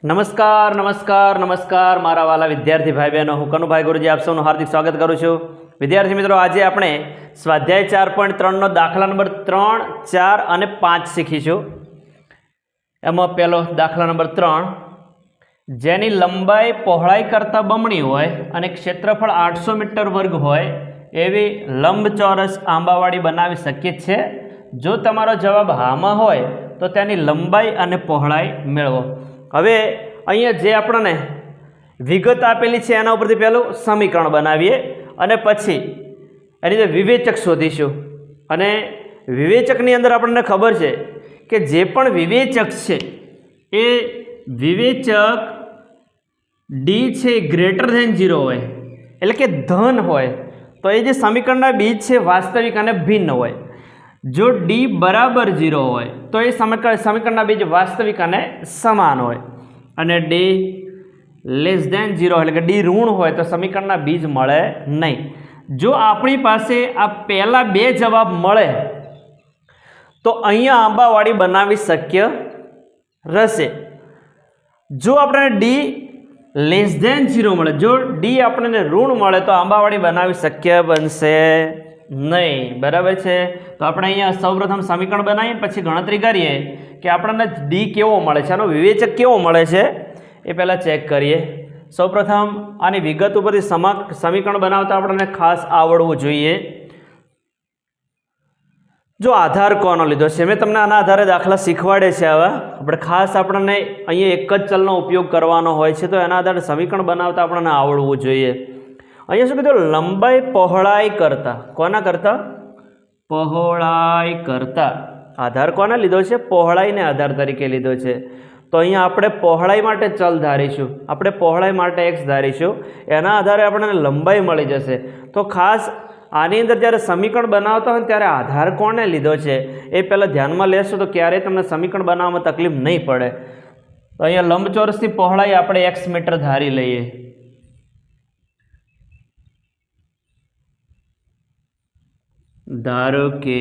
નમસ્કાર નમસ્કાર નમસ્કાર મારા વાલા વિદ્યાર્થી ભાઈ બહેનો, હું કનુભાઈ ગુરુજી આપ સૌનું હાર્દિક સ્વાગત કરું છું. વિદ્યાર્થી મિત્રો, આજે આપણે સ્વાધ્યાય 4.3 નો દાખલા નંબર 3, 4 અને 5 શીખીશું. એમાં પહેલો દાખલા નંબર 3, જેની લંબાઈ પહોળાઈ કરતાં બમણી હોય અને ક્ષેત્રફળ 800 મીટર વર્ગ હોય એવી લંબચોરસ આંબાવાડી બનાવી શકીએ છે. જો તમારો જવાબ હામાં હોય તો તેની લંબાઈ અને પહોળાઈ મેળવો. હવે અહીંયા જે આપણને વિગત આપેલી છે એના ઉપરથી પહેલું સમીકરણ બનાવીએ અને પછી એની અંદર વિવેચક શોધીશું. અને વિવેચકની અંદર આપણને ખબર છે કે જે પણ વિવેચક છે એ વિવેચક ડી છે ગ્રેટર ધેન 0 હોય, એટલે કે ધન હોય તો એ જે સમીકરણના બીજ છે વાસ્તવિક અને ભિન્ન હોય. જો ડી બરાબર 0 હોય તો એ સમીકરણના બીજ વાસ્તવિક અને સમાન હોય, અને ડી લેસ ધેન 0 એટલે કે ડી ઋણ હોય તો સમીકરણના બીજ મળે નહીં. જો આપણી પાસે આ પહેલા બે જવાબ મળે તો અહીંયા આંબાવાડી બનાવી શક્ય રહેશે. જો આપણને ડી લેસ ધેન 0 મળે, જો ડી આપણને ઋણ મળે તો આંબાવાડી બનાવી શક્ય બનશે નહીં. બરાબર છે? તો આપણે અહીંયા સૌપ્રથમ સમીકરણ બનાવીએ, પછી ગણતરી કરીએ કે આપણને ડી કેવો મળે છે, આનો વિવેચક કેવો મળે છે એ પહેલાં ચેક કરીએ. સૌપ્રથમ આની વિગત ઉપરથી સમીકરણ બનાવતા આપણને ખાસ આવડવું જોઈએ. જો આધાર કોનો લીધો છે, મેં તમને આના આધારે દાખલા શીખવાડે છે. આવા આપણે ખાસ આપણને અહીંયા એક જ ચલનો ઉપયોગ કરવાનો હોય છે, તો એના આધારે સમીકરણ બનાવતા આપણને આવડવું જોઈએ. અહીંયા શું કીધું? લંબાઈ પહોળાઈ કરતાં. કોના કરતાં? પહોળાઈ કરતાં. આધાર કોને લીધો છે? પહોળાઈને આધાર તરીકે લીધો છે. તો અહીંયા આપણે પહોળાઈ માટે ચલ ધારીશું, આપણે પહોળાઈ માટે x ધારીશું, એના આધારે આપણને લંબાઈ મળી જશે. તો ખાસ આની અંદર જ્યારે સમીકરણ બનાવતા હોય ત્યારે આધાર કોને લીધો છે એ પહેલાં ધ્યાનમાં લેશો તો ક્યારેય તમને સમીકરણ બનાવવામાં તકલીફ નહીં પડે. તો અહીંયા લંબચોરસની પહોળાઈ આપણે x મીટર ધારી લઈએ. ધારો કે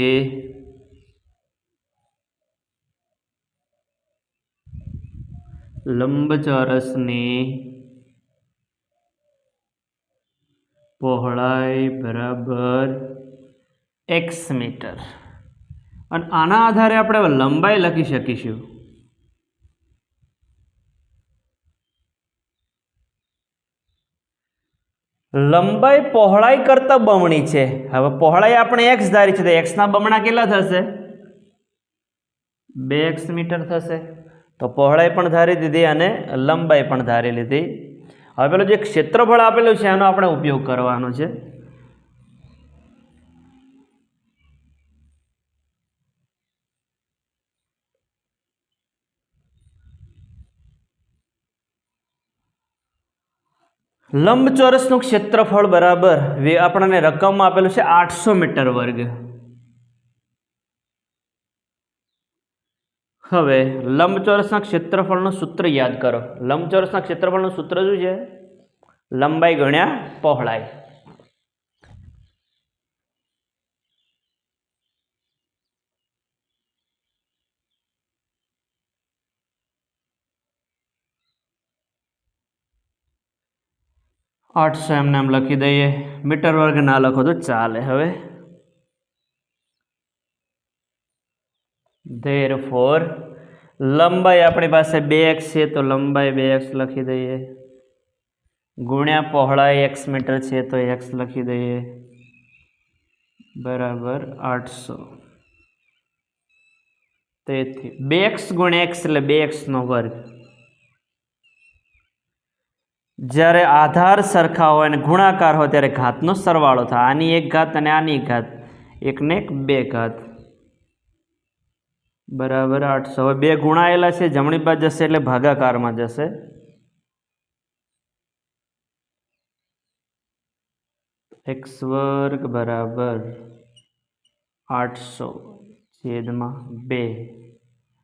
લંબચોરસની પહોળાઈ બરાબર x મીટર, અને આના આધારે આપણે લંબાઈ લખી શકીશું. લંબાઈ પહોળાઈ કરતાં બમણી છે. હવે પહોળાઈ આપણે x ધારી છે તો x ના બમણા કેટલા થશે? 2x મીટર થશે. તો પહોળાઈ પણ ધારી દીધી અને લંબાઈ પણ ધારી લીધી. હવે પેલું જે ક્ષેત્રફળ આપેલું છે એનો આપણે ઉપયોગ કરવાનો છે. લંબચોરસનું ક્ષેત્રફળ બરાબર આપણને રકમમાં આપેલું છે 800 મીટર વર્ગ. હવે લંબચોરસના ક્ષેત્રફળનું સૂત્ર યાદ કરો. લંબચોરસના ક્ષેત્રફળનું સૂત્ર શું છે? લંબાઈ ગુણ્યા પહોળાઈ. આઠસો એમને એમ લખી દઈએ, મીટર વર્ગ ના લખો તો ચાલે. હવે ધેરફોર લંબાઈ આપણી પાસે 2x છે તો લંબાઈ 2x લખી દઈએ, ગુણ્યા પહોળાઈ x મીટર છે તો x લખી દઈએ, બરાબર 800. તેથી 2x ગુણ્યા x એટલે 2x નો વર્ગ. જ્યારે આધાર સરખા હોય અને ગુણાકાર હોય ત્યારે ઘાતનો સરવાળો થાય. આની એક ઘાત અને આની ઘાત, એકને એક 2 ઘાત, બરાબર 800. હવે 2 ગુણાયેલા છે, જમણી બાજુ જશે એટલે ભાગાકારમાં જશે. x વર્ગ બરાબર 800 છેદમાં 2.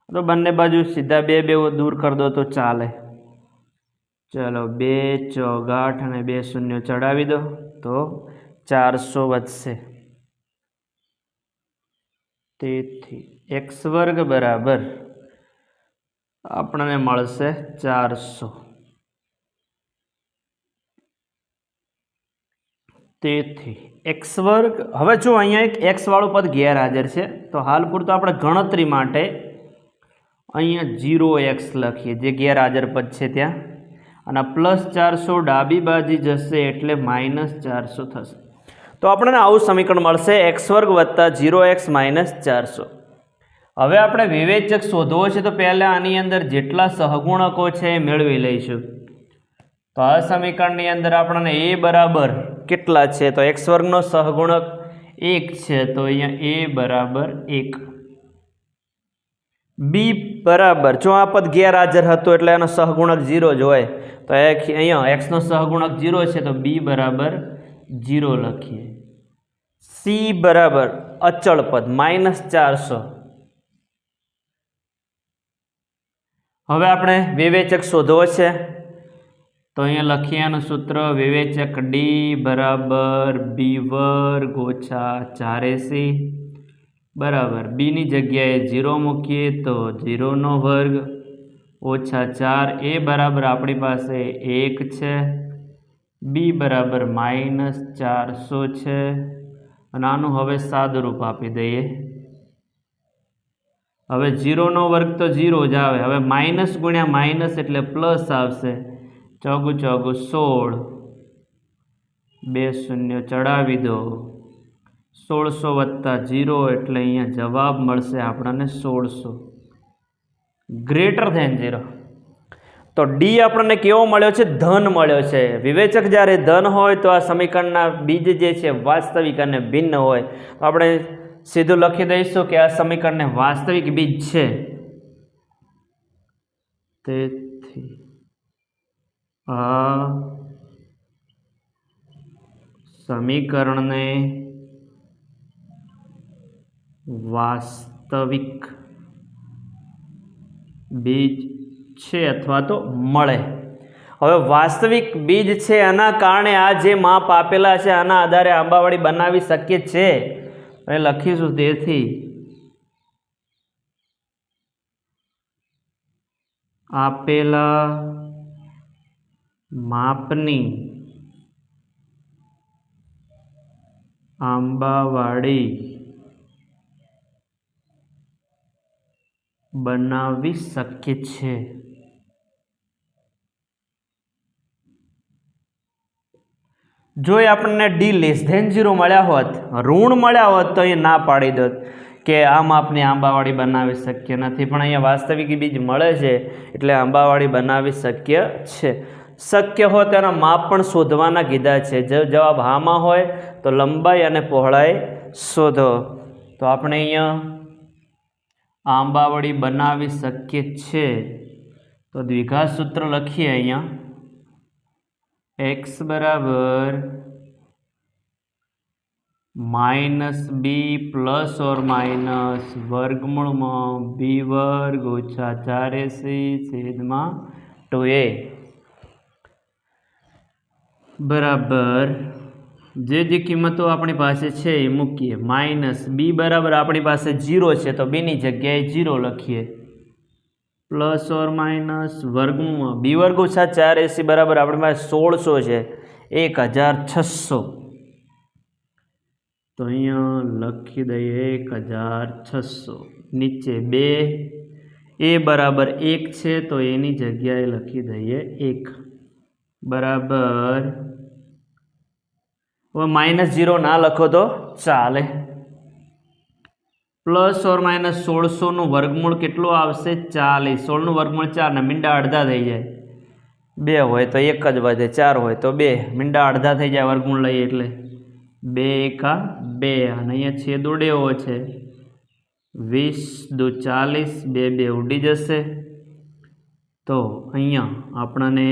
તો બંને બાજુ સીધા 2 દૂર કરી દો તો ચાલે. ચલો 2 ચોક 8 અને 2 શૂન્ય ચડાવી દો તો 400 વધશે. તેથી x વર્ગ બરાબર આપણને મળશે 400. તેથી એક્સ વર્ગ, હવે જો અહીંયા એક એક્સ વાળું પદ ગેરહાજર છે તો હાલ પૂરતો આપણે ગણતરી માટે અહીંયા 0x લખીએ, જે ગેરહાજર પદ છે ત્યાં, અને +400 ડાબી બાજુ જશે એટલે -400 થશે. તો આપણને આવું સમીકરણ મળશે x વર્ગ વત્તા 0x - 400. હવે આપણે વિવેચક શોધવો છે તો પહેલાં આની અંદર જેટલા સહગુણકો છે એ મેળવી લઈશું. તો આ સમીકરણની અંદર આપણને a બરાબર કેટલા છે, તો એક્સ વર્ગનો સહગુણક 1 છે, તો અહીંયા a બરાબર 1. b બરાબર, જો આ પદ ગેરહાજર હતો એટલે એનો સહગુણક 0 જ હોય, તો અહીંયા એક્સનો સહગુણક 0 છે, તો b બરાબર 0 લખીએ. c બરાબર અચળ પદ -400. હવે આપણે વિવેચક શોધવો છે તો અહીંયા લખીએ આનું સૂત્ર, વિવેચક d બરાબર b વર્ગ ઓછા 4ac બરાબર બીની જગ્યાએ 0 મૂકીએ તો 0નો વર્ગ ઓછા 4. a બરાબર આપણી પાસે 1 છે, b બરાબર -400 છે, અને આનું હવે સાદુરૂપ આપી દઈએ. હવે 0નો વર્ગ તો 0 જ આવે, હવે માઇનસ ગુણ્યા માઇનસ એટલે પ્લસ આવશે. ચોગું ચોગું 16, 2 શૂન્ય ચડાવી દો, 1600 + 0 એટલે અહીંયા જવાબ મળશે આપણને 1600 > 0. તો ડી આપણને કેવો મળ્યો છે? ધન મળ્યો છે. વિવેચક જ્યારે ધન હોય તો આ સમીકરણના બીજ જે છે વાસ્તવિક અને ભિન્ન હોય, તો આપણે સીધું લખી દઈશું કે આ સમીકરણને વાસ્તવિક બીજ છે. તેથી આ સમીકરણને વાસ્તવિક બીજ છે અથવા તો મળે. હવે વાસ્તવિક બીજ છે એના કારણે આ જે માપ આપેલા છે આના આધારે આંબાવાડી બનાવી શકીએ છે. અને લખીશું તેથી આપેલા માપની આંબાવાડી બનાવી શકીએ છે. જો આપણને d<0 મળ્યા હોત, ઋણ મળ્યા હોત, તો અહીં ના પાડી દોત કે આ માપની આંબાવાડી બનાવી શક્ય નથી, પણ અહીંયા વાસ્તવિક બીજ મળે છે એટલે આંબાવાડી બનાવી શક્ય છે. શક્ય હોય તેના માપ પણ શોધવાના કીધા છે. જો જવાબ હામાં હોય તો લંબાઈ અને પહોળાઈ શોધો. તો આપણે અહીંયા આંબાવાડી બનાવી શકીએ છે, તો દ્વિઘાત સૂત્ર લખીએ. અહીંયા x બરાબર -b ± વર્ગમૂળમાં b વર્ગ ઓછા 4ac/2a બરાબર જે કિંમતો આપણી પાસે છે એ મૂકીએ. -b બરાબર આપણી પાસે 0 છે, તો b ની જગ્યાએ 0 લખીએ. ± વર્ગમૂળમાં b વર્ગ ઓછા 4ac બરાબર આપણી પાસે 1600 છે, 1600. તો અહીંયા લખી દઈએ 1600. નીચે 2, a બરાબર 1 છે, તો એની જગ્યાએ લખી દઈએ 1 બરાબર. હવે -0 ના લખો તો ચાલે. ± 1600નું વર્ગમૂળ કેટલું આવશે? 40. 16નું વર્ગમૂળ 4 ને મીંડા અડધા થઈ જાય. 2 હોય તો 1 જ વધે, 4 હોય તો 2, મીંડા અડધા થઈ જાય વર્ગમૂળ લઈએ એટલે. 2 એકા 2, અને અહીંયા છેદોડેવો છે. 20 દુ 40, 2 2 ઉડી જશે. તો અહીંયા આપણને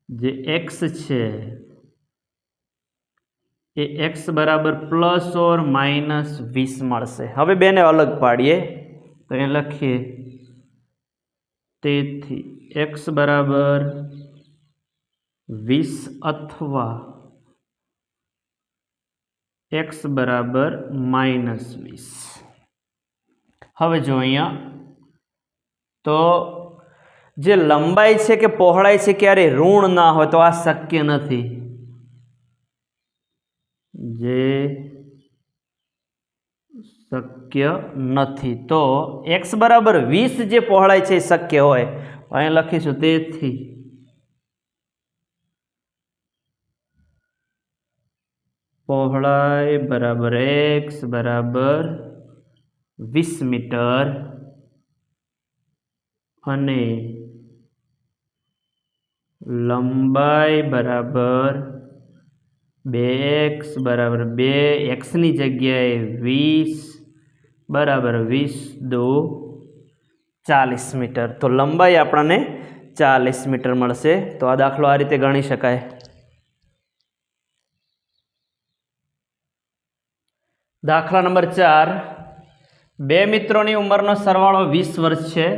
જે x છે એ x બરાબર ±20 મળશે. હવે બેને અલગ પાડીએ તો એ લખીએ. તેથી x બરાબર 20 અથવા x બરાબર -20. હવે જો અહીંયા તો જે લંબાઈ છે કે પહોળાઈ છે ક્યારે ઋણ ના હોય તો આ શક્ય નથી. જે શક્ય નથી. તો x બરાબર 20 જે પહોળાઈ છે એ શક્ય હોય. અહીં લખીશું તેથી પહોળાઈ બરાબર x બરાબર 20 મીટર અને લંબાઈ બરાબર 2x બરાબર 2, xની જગ્યાએ 20 બરાબર 20 દો 40 મીટર. તો લંબાઈ આપણને 40 મીટર મળશે. તો આ દાખલો આ રીતે ગણી શકાય. દાખલા નંબર 4. બે મિત્રોની ઉંમરનો સરવાળો 20 વર્ષ છે.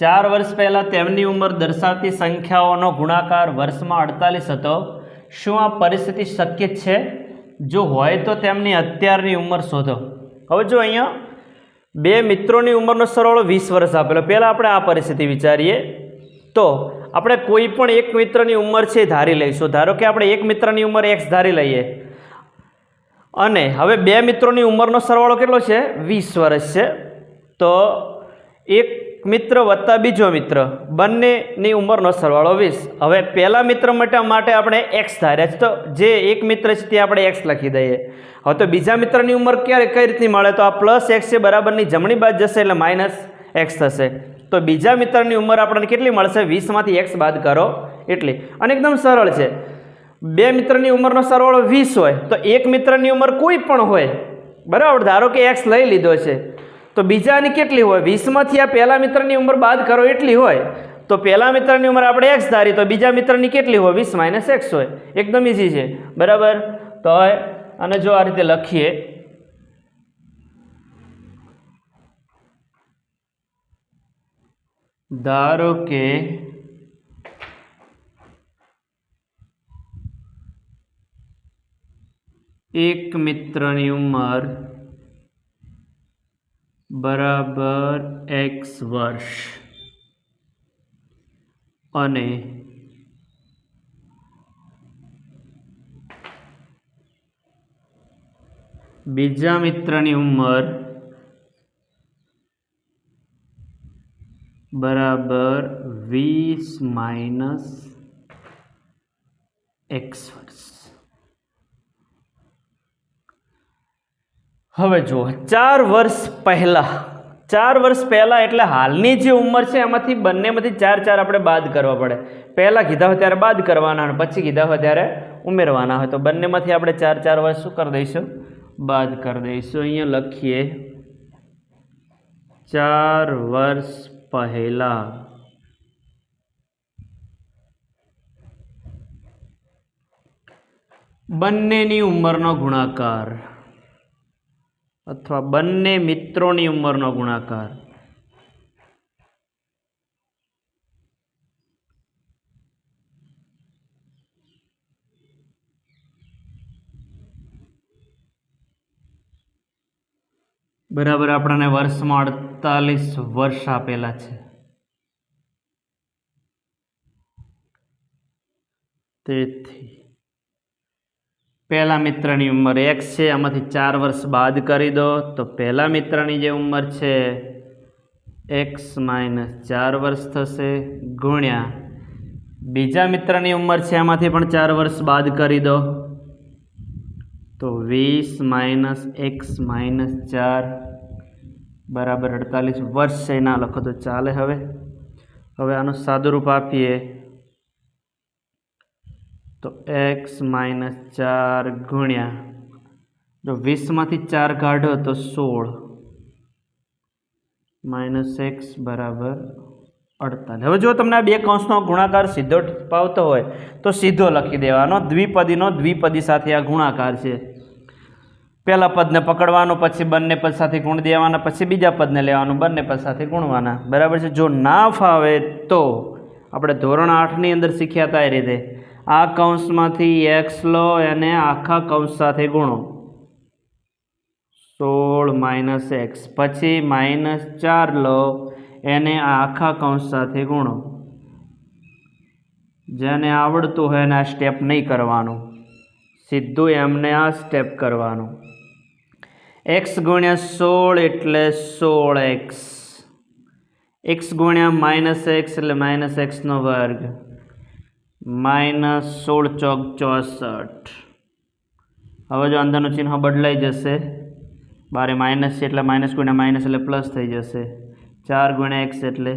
4 વર્ષ પહેલાં તેમની ઉંમર દર્શાવતી સંખ્યાઓનો ગુણાકાર વર્ષમાં 48 હતો. શું આ પરિસ્થિતિ શક્ય છે? જો હોય તો તેમની અત્યારની ઉંમર શોધો. હવે જો અહીંયા બે મિત્રોની ઉંમરનો સરવાળો 20 વર્ષ આપેલો. પહેલાં આપણે આ પરિસ્થિતિ વિચારીએ. તો આપણે કોઈ પણ એક મિત્રની ઉંમર છે ધારી લઈશું. ધારો કે આપણે એક મિત્રની ઉંમર x ધારી લઈએ અને હવે બે મિત્રોની ઉંમરનો સરવાળો કેટલો છે? 20 વર્ષ છે. તો એક મિત્ર વત્તા બીજો મિત્ર બંનેની ઉંમરનો સરવાળો 20. હવે પહેલા મિત્ર માટે આપણે x ધાર્યા છે. તો જે એક મિત્ર છે તે આપણે x લખી દઈએ. હવે તો બીજા મિત્રની ઉંમર કઈ રીતની મળે? તો આ પ્લસ x છે બરાબરની જમણી બાજુ જશે એટલે માઇનસ x થશે. તો બીજા મિત્રની ઉંમર આપણને કેટલી મળશે? 20માંથી x બાદ કરો એટલી. અને એકદમ સરળ છે. બે મિત્રની ઉંમરનો સરવાળો 20 હોય તો એક મિત્રની ઉંમર કોઈ પણ હોય બરાબર. ધારો કે x લઈ લીધો છે તો બીજાની કેટલી હોય? 20માંથી આ પહેલા મિત્રની ઉંમર બાદ કરો એટલી હોય. તો પહેલા મિત્રની ઉંમર આપણે x ધારી તો બીજા મિત્રની કેટલી હોય? 20 માઇનસ x હોય. એકદમ ઇઝી છે બરાબર. તો અને જો આ રીતે લખીએ ધારો કે એક મિત્રની ઉંમર બરાબર x વર્ષ અને બીજા મિત્રની ઉંમર બરાબર 20 માઇનસ x વર્ષ. હવે જુઓ 4 વર્ષ પહેલાં એટલે હાલની જે ઉંમર છે એમાંથી બંનેમાંથી 4 આપણે બાદ કરવા પડે. પહેલાં કીધા હોય ત્યારે બાદ કરવાના અને પછી કીધા હોય ત્યારે ઉમેરવાના હોય. તો બંનેમાંથી આપણે 4 વર્ષ શું કરી દઈશું? બાદ કરી દઈશું. અહીંયા લખીએ 4 વર્ષ પહેલાં બંનેની ઉંમરનો ગુણાકાર અથવા બંને મિત્રોની ઉંમરનો ગુણાકાર બરાબર આપણને વર્ષમાં 48 વર્ષ આપેલા છે. તેથી પહેલા મિત્રની ઉંમર x છે. આમાંથી 4 વર્ષ બાદ કરી દો તો પહેલા મિત્રની જે ઉંમર છે x માઇનસ 4 વર્ષ થશે ગુણ્યા બીજા મિત્રની ઉંમર છે એમાંથી પણ 4 વર્ષ બાદ કરી દો તો 20 માઇનસ x માઇનસ 4 બરાબર 48 વર્ષ છે. ના લખો તો ચાલે. હવે આનું સાદુરૂપ આપીએ તો x માઇનસ 4 ગુણ્યા જો 20માંથી 4 કાઢો તો 16 માઇનસ x બરાબર 48. હવે જો તમને આ બે કૌંસનો ગુણાકાર સીધો પાવતો હોય તો સીધો લખી દેવાનો. દ્વિપદીનો દ્વિપદી સાથે આ ગુણાકાર છે. પહેલા પદને પકડવાનું, પછી બંને પદ સાથે ગુણ દેવાના, પછી બીજા પદને લેવાનું, બંને પદ સાથે ગુણવાના. બરાબર છે. જો ના ફાવે તો આપણે ધોરણ 8ની અંદર શીખ્યા હતા એ રીતે આ કૌંસમાંથી x લો અને આખા કૌંસ સાથે ગુણો 16 માઇનસ x, પછી -4 લો એને આ આખા કૌંસ સાથે ગુણો. જેને આવડતું હોય એને આ સ્ટેપ નહીં કરવાનું, સીધું એમને આ સ્ટેપ કરવાનું. x ગુણ્યા 16 એટલે 16x. x ગુણ્યા -x એટલે -x નો વર્ગ. -16 ચોક 64. હવે જો અંદરનું ચિહ્ન બદલાઈ જશે, બારે માઇનસ છે એટલે માઇનસ ગુણ્યા માઇનસ એટલે પ્લસ થઈ જશે. 4 ગુણ્યા x એટલે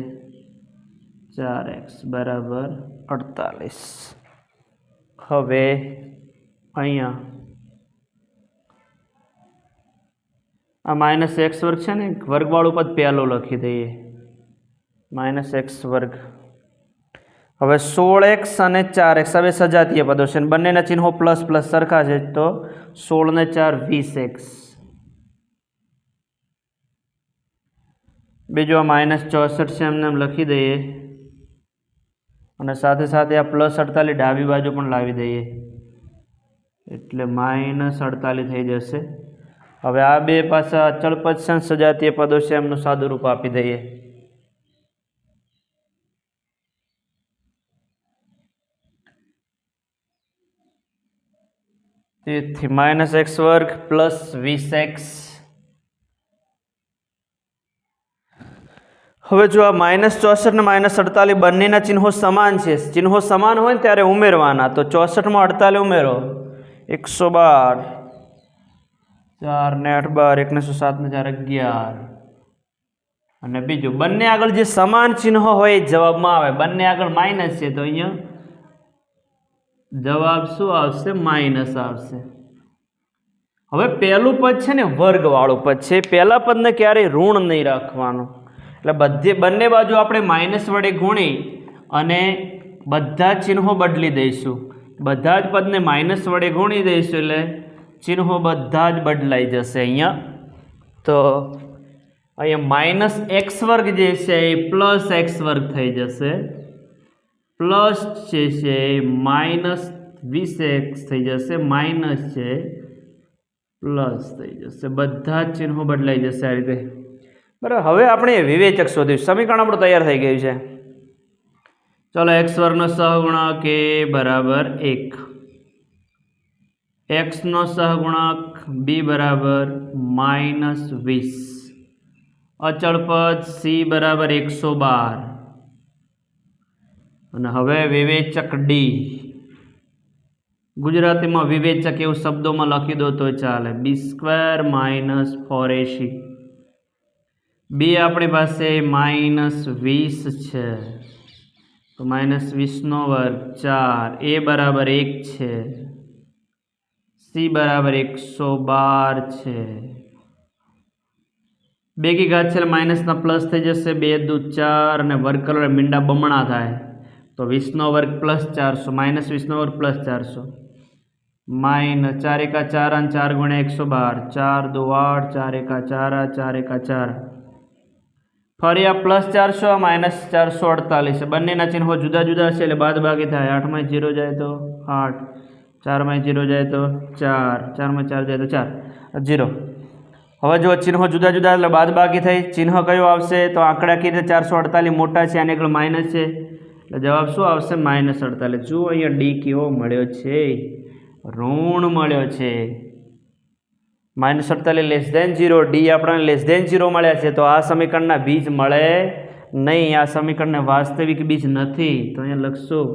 4x બરાબર 48. હવે અહીંયા આ -x વર્ગ છે ને, વર્ગવાળું પદ પહેલું લખી દઈએ, -x વર્ગ. હવે 16x અને 4x હવે સજાતીય પદો છે, બંનેના ચિહ્નો પ્લસ પ્લસ સરખા છે, તો 16 ને 4 20x. બીજું આ -64 છે, એમને એમ લખી દઈએ, અને સાથે સાથે આ +48 ડાબી બાજુ પણ લાવી દઈએ, એટલે -48 થઈ જશે. હવે આ બે પાછા અચળ પદ છે, સજાતીય પદો છે, એમનું સાદું રૂપ આપી દઈએ. તેથી -x વર્ગ પ્લસ 20x. હવે જો આ -64 ને -48 બંનેના ચિહ્નો સમાન છે, ચિહ્નો સમાન હોય ને ત્યારે ઉમેરવાના. તો 64માં 48 ઉમેરો, 112, 4 ને 8 12, 1 ને 7 ને 4 11. અને બીજું બંને આગળ જે સમાન ચિહ્ન હોય એ જવાબમાં આવે. બંને આગળ માઇનસ છે તો અહીંયા જવાબ શું આવશે? માઇનસ આવશે. હવે પહેલું પદ છે ને વર્ગવાળું પદ છે, પહેલા પદને ક્યારેય ઋણ નહીં રાખવાનું. એટલે બંને બાજુ આપણે માઇનસ વડે ગુણી અને બધા ચિહ્નો બદલી દઈશું. બધા જ પદને માઇનસ વડે ગુણી દઈશું એટલે ચિહ્નો બધા જ બદલાઈ જશે અહીંયા. તો અહીંયા -x વર્ગ જે છે એ +x વર્ગ થઈ જશે, પ્લસ છે -20x થઈ જશે, માઇનસ છે પ્લસ થઈ જશે. બધા જ ચિહ્નો બદલાઈ જશે આ રીતે. બરાબર. હવે આપણે વિવેચક શોધ્યું, સમીકરણ આપણું તૈયાર થઈ ગયું છે. ચલો, x વર્ગનો સહગુણક a બરાબર 1, x નો સહગુણક b બરાબર -20, અચળ પદ c બરાબર 112. અને હવે વિવેચક d, ગુજરાતીમાં વિવેચક એવું શબ્દોમાં લખી દો તો ચાલે, b² - 4ac. b આપણી પાસે -20 છે, તો -20 નો વર્ગ 4, a બરાબર 1 છે, c બરાબર 112 છે. 2 કી ઘાત છે એટલે માઇનસના પ્લસ થઈ જશે, 2 દુ 4 અને વર્ગ કરો મીંડા બમણા થાય, તો 20 નો વર્ગ +400, -20 નો વર્ગ +400, -4 એકા 4 અને 4 ગુણ્યા 112, 4 દુ 8, 4 એકા 4, 4 એકા 4. ફરી આ +400, -448 છે. બંનેના ચિહ્નો જુદા જુદા છે એટલે બાદ બાકી થાય. 8 માં 0 જાય તો 8, 4 માં 0 જાય તો 4, 4 માં 4 જાય તો 4, 0. હવે જો ચિહ્નો જુદા જુદા એટલે બાદ બાકી થઈ. ચિહ્ન કયું આવશે? તો આંકડાકીય રીતે 448 મોટા છે, આને આગળ માઇનસ છે, એટલે જવાબ શું આવશે? -48. જુઓ અહીંયા ડી કેવો મળ્યો છે? ઋણ મળ્યો છે. -48 <0, ડી આપણને <0 મળ્યા છે, તો આ સમીકરણના બીજ મળે નહીં. આ સમીકરણને વાસ્તવિક બીજ નથી, તો અહીંયા લખશું.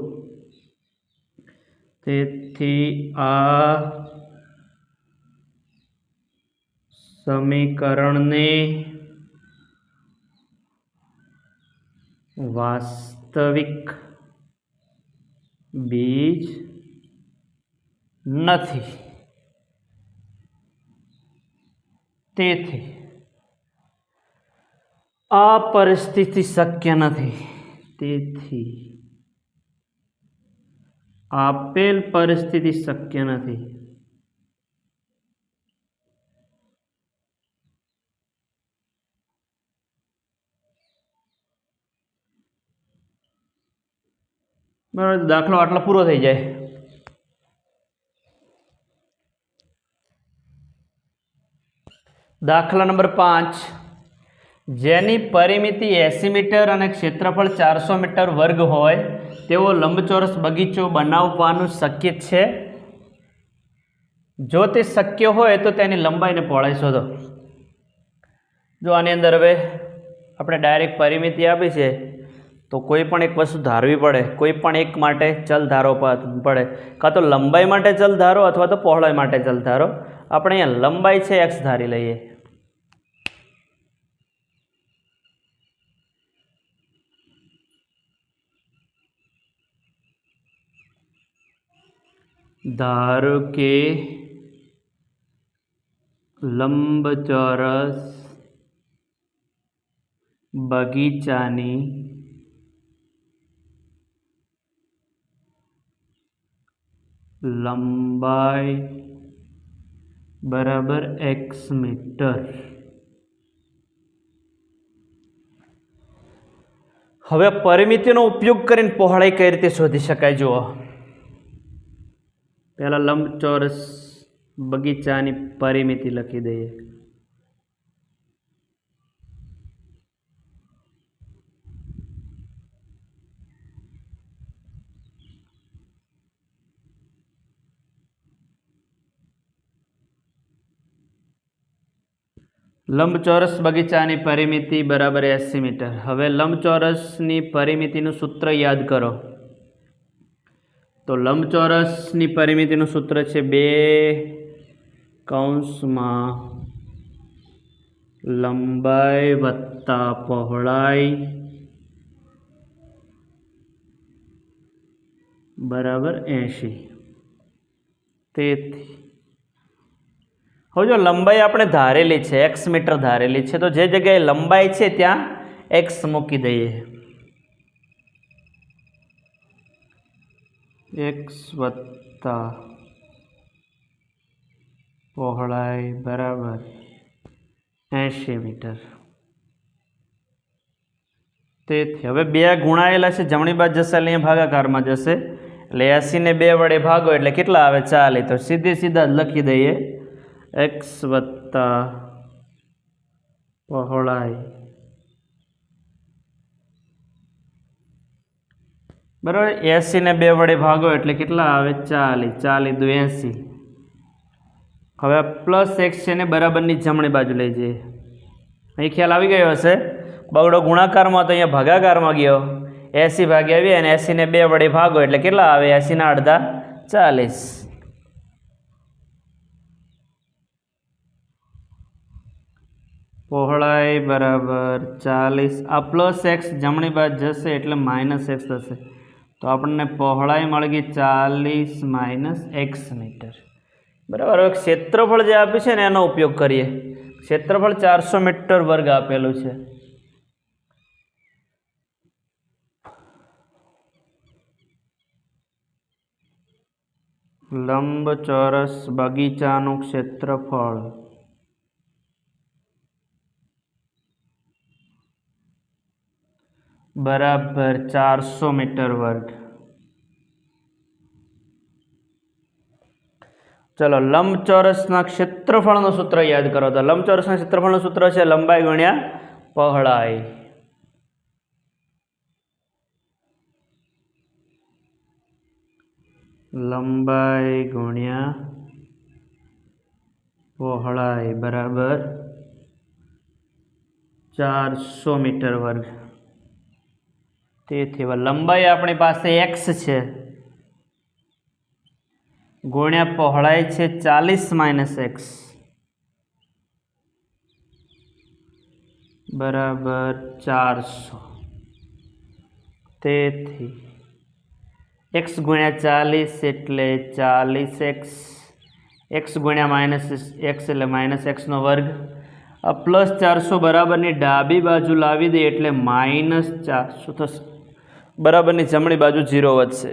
તેથી આ સમીકરણને વાસ્તવિક બીજ નથી. તેથી આ પરિસ્થિતિ શક્ય નથી. તેથી આપેલ પરિસ્થિતિ શક્ય નથી. બરાબર. દાખલો આટલો પૂરો થઈ જાય. દાખલા નંબર 5, જેની પરિમિતિ 80 મીટર અને ક્ષેત્રફળ 400 મીટર વર્ગ હોય તેવો લંબચોરસ બગીચો બનાવવાનું શક્ય છે? જો તે શક્ય હોય તો તેની લંબાઈ અને પહોળાઈ શોધો. જો આની અંદર હવે આપણે ડાયરેક્ટ પરિમિતિ આપી છે તો કોઈ પણ એક વસ્તુ ધારવી પડે, કોઈ પણ એક માટે ચલ ધારો પડે, કાં તો લંબાઈ માટે ચલ ધારો અથવા તો પહોળાઈ માટે ચલ ધારો. આપણે અહીંયા લંબાઈ છે x ધારી લઈએ. ધારો કે લંબચોરસ બગીચાની લંબાઈ બરાબર x મીટર. હવે પરિમિતિનો ઉપયોગ કરીને પહોળાઈ કઈ રીતે શોધી શકાય? જુઓ, પહેલા લંબચોરસ બગીચાની પરિમિતિ લખી દઈએ. લંબચોરસ બગીચાની પરિમિતિ બરાબર 80 મીટર. હવે લંબચોરસની પરિમિતિનું સૂત્ર યાદ કરો. તો લંબચોરસની પરિમિતિનું સૂત્ર છે 2 લંબાઈ વત્તા પહોળાઈ બરાબર 80. તેથી હવે જો લંબાઈ આપણે ધારેલી છે x મીટર ધારેલી છે, તો જે જગ્યાએ લંબાઈ છે ત્યાં x મૂકી દઈએ. x વત્તા પહોળાઈ બરાબર 80 મીટર. તેથી હવે 2 ગુણાયેલા છે, જમણી બાજુ જશે એટલે અહીંયા ભાગાકારમાં જશે, એટલે 80 ને 2 વડે ભાગો એટલે કેટલા આવે? 40. તો સીધા જ લખી દઈએ x વત્તા પહોળાઈ બરાબર 80 ને 2 વડે ભાગો એટલે કેટલા આવે? 40. 40 દુ 80. હવે પ્લસ x છે ને બરાબરની જમણી બાજુ લઈ જઈએ. અહીં ખ્યાલ આવી ગયો હશે. બગડો ગુણાકારમાં તો અહીંયા ભાગાકારમાં ગયો. 80 ભાગ્યા 2 અને 80 ને 2 વડે ભાગો એટલે કેટલા આવે? 80 ના અડધા 40. પહોળાઈ બરાબર 40. આ પ્લસ x જમણી બાજુ જશે એટલે માઇનસ x થશે. તો આપણને પહોળાઈ મળી ગઈ 40 માઇનસ x મીટર. બરાબર. હવે ક્ષેત્રફળ જે આપ્યું છે ને એનો ઉપયોગ કરીએ. ક્ષેત્રફળ 400 મીટર વર્ગ આપેલું છે. લંબચોરસ બગીચાનું ક્ષેત્રફળ બરાબર 400 મીટર વર્ગ. ચલો લંબચોરસના ક્ષેત્રફળનું સૂત્ર યાદ કરો. તો લંબચોરસના ક્ષેત્રફળનું સૂત્ર છે લંબાઈ ગુણ્યા પહોળાઈ. લંબાઈ ગુણ્યા પહોળાઈ બરાબર 400 મીટર વર્ગ. તેથી હવે લંબાઈ આપણી પાસે x છે ગુણ્યા પહોળાઈ છે 40 માઇનસ x બરાબર 400. તેથી x ગુણ્યા 40 એટલે 40x, x ગુણ્યા માઇનસ x એટલે માઇનસ xનો વર્ગ. આ પ્લસ 400 બરાબરની ડાબી બાજુ લાવી દઈએ એટલે માઇનસ 400 થશે. બરાબરની જમણી બાજુ 0 વધશે.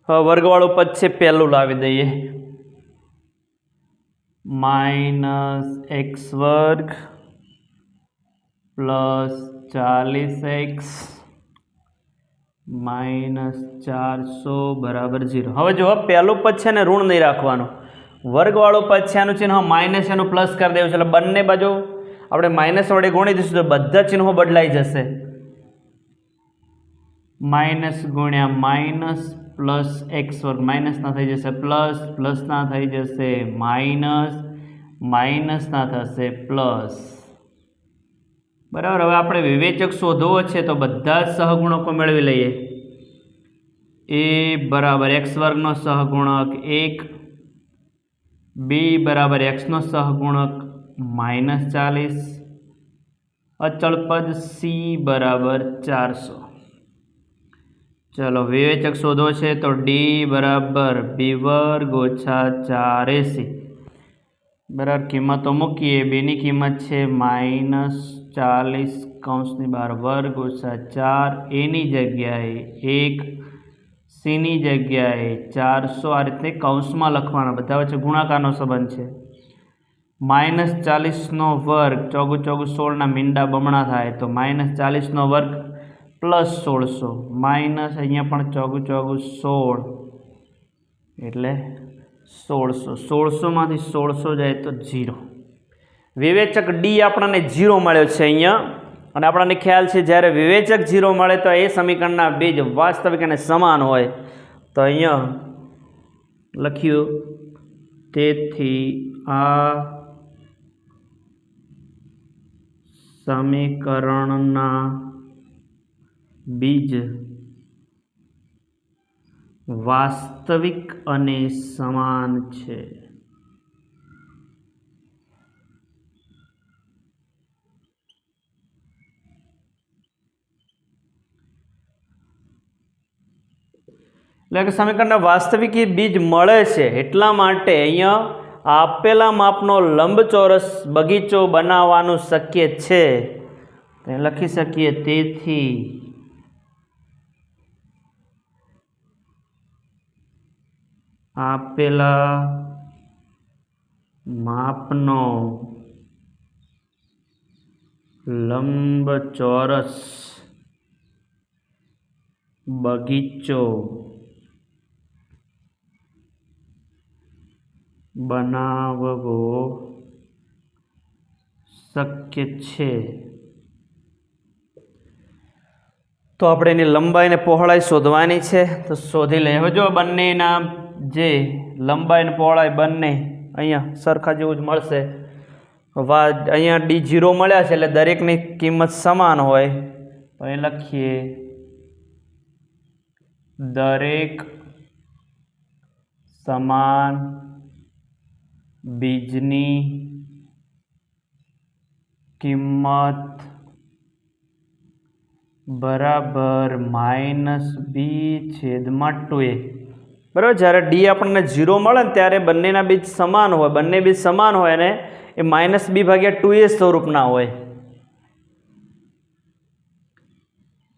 હવે વર્ગવાળું પદ છે પહેલું લાવી દઈએ. માઇનસ x વર્ગ પ્લસ 40x માઇનસ 400 બરાબર 0. હવે જો પહેલું પદ છે ને ઋણ નહીં રાખવાનું, વર્ગવાળું પદ છે આનું ચિહ્ન માઇનસ એનું પ્લસ કરી દેવું છે એટલે બંને બાજુ આપણે માઇનસ વડે ગુણી દઈશું તો બધા ચિહ્નો બદલાઈ જશે. માઇનસ ગુણ્યા માઇનસ પ્લસ એક્સ વર્ગ માઇનસના થઈ જશે પ્લસ પ્લસના થઈ જશે માઇનસ માઇનસના થશે પ્લસ. બરાબર. હવે આપણે વિવેચક શોધવો છે તો બધા જ સહગુણકો મેળવી લઈએ. એ બરાબર એક્સ વર્ગનો સહગુણક 1, બી બરાબર એક્સનો સહગુણક -40, અચળ પદ સી બરાબર 400. ચલો વિવેચક શોધવો છે તો ડી બરાબર બી વર્ગ ઓછા 4ac બરાબર. કિંમતો મૂકીએ. બીની કિંમત છે -40 કૌંસની બહાર વર્ગ ઓછા 4, એની જગ્યાએ 1, સીની જગ્યાએ 400. આ રીતે કૌંસમાં લખવાના, બધા વચ્ચે ગુણાકારનો સંબંધ છે. -40નો વર્ગ 4 × 4 = 16 મીંડા બમણા થાય તો -40નો વર્ગ પ્લસ 1600 માઇનસ અહીંયા પણ 4 × 4 = 16 એટલે 1600. 1600માંથી 1600 જાય તો 0. વિવેચક ડી આપણને 0 મળ્યો છે અહીંયા. અને આપણને ખ્યાલ છે જ્યારે વિવેચક 0 મળે તો એ સમીકરણના બીજ વાસ્તવિક અને સમાન હોય. તો અહીંયા લખ્યું તેથી આ સમીકરણના બીજ વાસ્તવિક અને સમાન છે. એટલે કે સમીકરણના વાસ્તવિક બીજ મળે છે એટલા માટે અહીંયા આપેલા માપનો લંબચોરસ બગીચો બનાવવાનું શક્ય છે. લખી શકીએ તેથી આપેલા માપનો લંબચોરસ બગીચો બનાવવો શક્ય છે. તો આપણે એની લંબાઈ અને પહોળાઈ શોધવાની છે તો શોધી લઈએ. હવે જો બંનેના જે લંબાઈ અને પહોળાઈ બંને અહીંયા સરખા જેવું જ મળશે. અહીંયા D0 મળ્યા છે એટલે દરેકની કિંમત સમાન હોય તો અહીં લખીએ દરેક સમાન બીજની કિંમત બરાબર -b/2a. બરાબર. જ્યારે ડી આપણને 0 મળે ને ત્યારે બંનેના બીજ સમાન હોય. બંને બીજ સમાન હોય ને એ -b/2a સ્વરૂપના હોય.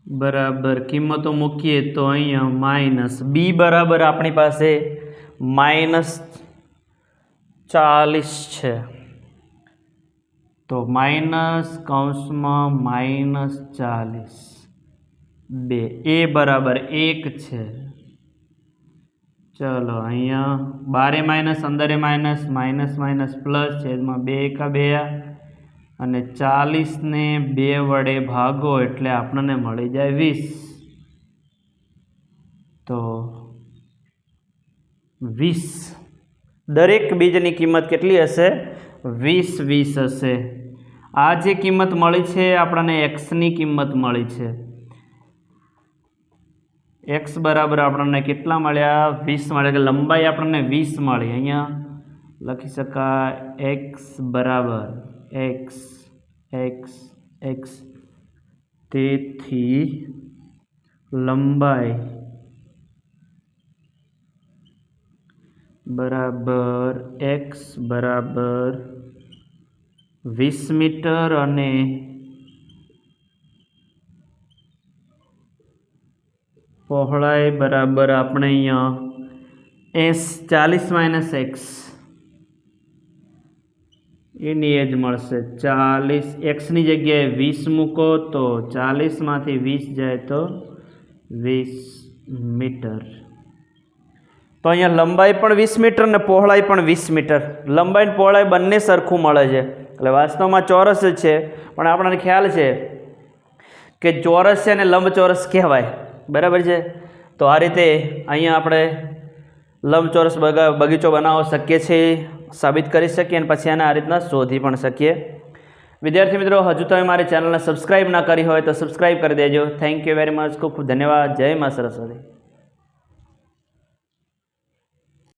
બરાબર. કિંમતો મૂકીએ તો અહીંયા માઇનસ બી બરાબર આપણી પાસે -40 છે તો -40 2 એ બરાબર 1 છે. ચલો અહીંયા બારે માઇનસ અંદરે માઇનસ માઇનસ માઇનસ પ્લસ છેદમાં 2 × 2 અને 40ને 2 વડે ભાગો એટલે આપણને મળી જાય 20. તો 20 દરેક બીજની કિંમત કેટલી હશે? 20 20 હશે. આ જે કિંમત મળી છે આપણને એક્સની કિંમત મળી છે. એક્સ બરાબર આપણને કેટલા મળ્યા? 20 મળ્યા. કે લંબાઈ આપણને 20 મળી. અહીંયા લખી શકાય એક્સ બરાબર એક્સ એક્સ એક્સ. તેથી લંબાઈ બરાબર એક્સ બરાબર 20 મીટર અને પહોળાઈ બરાબર આપણે અહીંયા 40 - x એની એજ મળશે 40. એક્સની જગ્યાએ 20 મૂકો તો 40માંથી 20 જાય તો 20 મીટર. તો અહીંયા લંબાઈ પણ 20 મીટર અને પહોળાઈ પણ 20 મીટર. લંબાઈ અને પહોળાઈ બંને સરખું મળે છે, એટલે વાસ્તવમાં ચોરસ જ છે, પણ આપણને ખ્યાલ છે કે ચોરસ છે અને લંબચોરસ કહેવાય. બરાબર છે. તો આ રીતે અહીંયા આપણે લંબચોરસ બગીચો બનાવવો શક્ય છે, સાબિત કરી શકીએ અને પછી આને આ રીતના શોધી પણ શકીએ. વિદ્યાર્થી મિત્રો, હજુ તમે મારી ચેનલને સબસ્ક્રાઈબ ના કરી હોય તો સબસ્ક્રાઈબ કરી દેજો. Thank you very much. ખૂબ ખૂબ ધન્યવાદ. જય મા સરસ્વતી.